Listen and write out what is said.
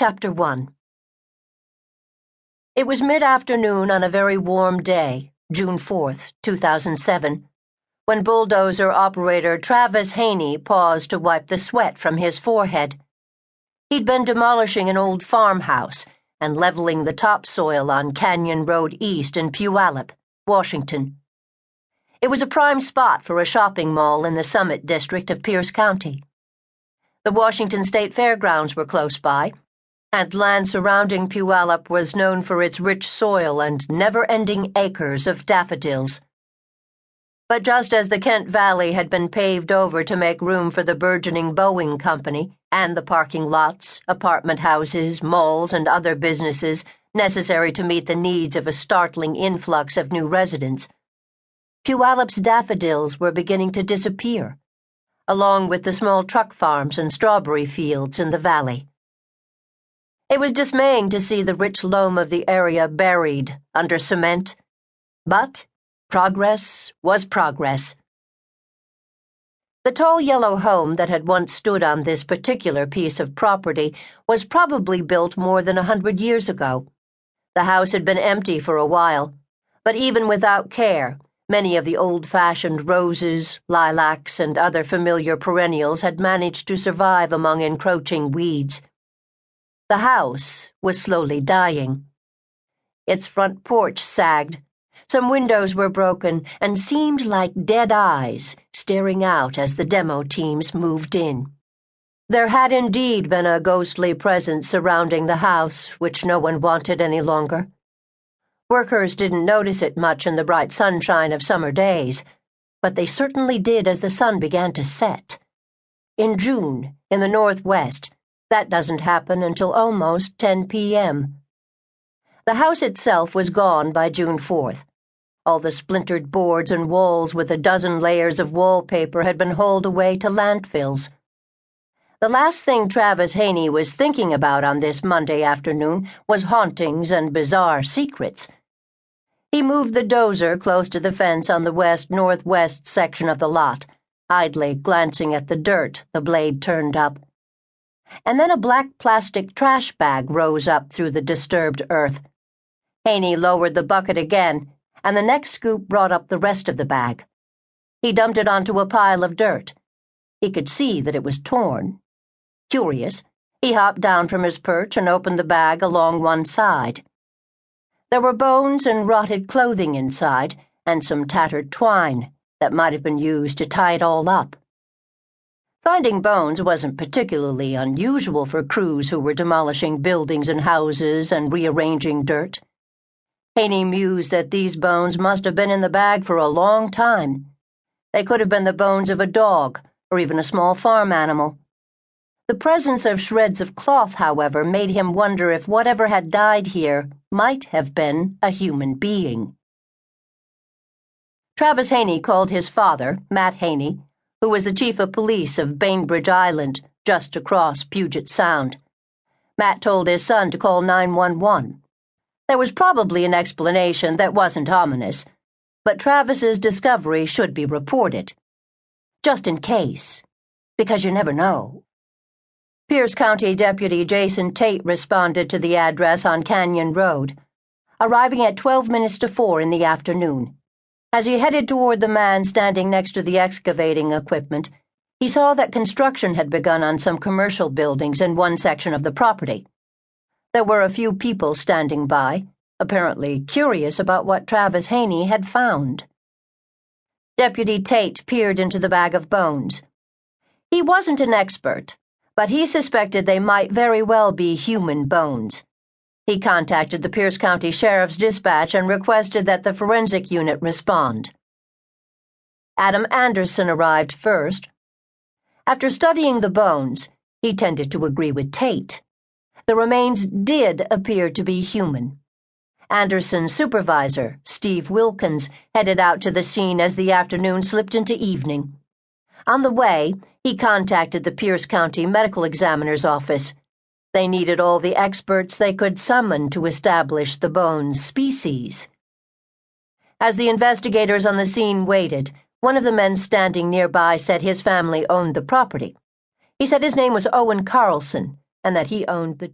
Chapter 1. It was mid-afternoon on a very warm day, June 4th, 2007, when bulldozer operator Travis Haney paused to wipe the sweat from his forehead. He'd been demolishing an old farmhouse and leveling the topsoil on Canyon Road East in Puyallup, Washington. It was a prime spot for a shopping mall in the Summit District of Pierce County. The Washington State Fairgrounds were close by, and land surrounding Puyallup was known for its rich soil and never-ending acres of daffodils. But just as the Kent Valley had been paved over to make room for the burgeoning Boeing Company and the parking lots, apartment houses, malls, and other businesses necessary to meet the needs of a startling influx of new residents, Puyallup's daffodils were beginning to disappear, along with the small truck farms and strawberry fields in the valley. It was dismaying to see the rich loam of the area buried under cement, but progress was progress. The tall yellow home that had once stood on this particular piece of property was probably built more than 100 years ago. The house had been empty for a while, but even without care, many of the old-fashioned roses, lilacs, and other familiar perennials had managed to survive among encroaching weeds. The house was slowly dying. Its front porch sagged. Some windows were broken and seemed like dead eyes staring out as the demo teams moved in. There had indeed been a ghostly presence surrounding the house, which no one wanted any longer. Workers didn't notice it much in the bright sunshine of summer days, but they certainly did as the sun began to set. In June, in the Northwest, that doesn't happen until almost 10 p.m. The house itself was gone by June 4th. All the splintered boards and walls with a dozen layers of wallpaper had been hauled away to landfills. The last thing Travis Haney was thinking about on this Monday afternoon was hauntings and bizarre secrets. He moved the dozer close to the fence on the west-northwest section of the lot, idly glancing at the dirt the blade turned up. And then a black plastic trash bag rose up through the disturbed earth. Haney lowered the bucket again, and the next scoop brought up the rest of the bag. He dumped it onto a pile of dirt. He could see that it was torn. Curious, he hopped down from his perch and opened the bag along one side. There were bones and rotted clothing inside, and some tattered twine that might have been used to tie it all up. Finding bones wasn't particularly unusual for crews who were demolishing buildings and houses and rearranging dirt. Haney mused that these bones must have been in the bag for a long time. They could have been the bones of a dog or even a small farm animal. The presence of shreds of cloth, however, made him wonder if whatever had died here might have been a human being. Travis Haney called his father, Matt Haney, who was the chief of police of Bainbridge Island, just across Puget Sound. Matt told his son to call 911. There was probably an explanation that wasn't ominous, but Travis's discovery should be reported. Just in case, because you never know. Pierce County Deputy Jason Tate responded to the address on Canyon Road, arriving at 12 minutes to 4 in the afternoon. As he headed toward the man standing next to the excavating equipment, he saw that construction had begun on some commercial buildings in one section of the property. There were a few people standing by, apparently curious about what Travis Haney had found. Deputy Tate peered into the bag of bones. He wasn't an expert, but he suspected they might very well be human bones. He contacted the Pierce County Sheriff's Dispatch and requested that the forensic unit respond. Adam Anderson arrived first. After studying the bones, he tended to agree with Tate. The remains did appear to be human. Anderson's supervisor, Steve Wilkins, headed out to the scene as the afternoon slipped into evening. On the way, he contacted the Pierce County Medical Examiner's office. They needed all the experts they could summon to establish the bone's species. As the investigators on the scene waited, one of the men standing nearby said his family owned the property. He said his name was Owen Carlson and that he owned the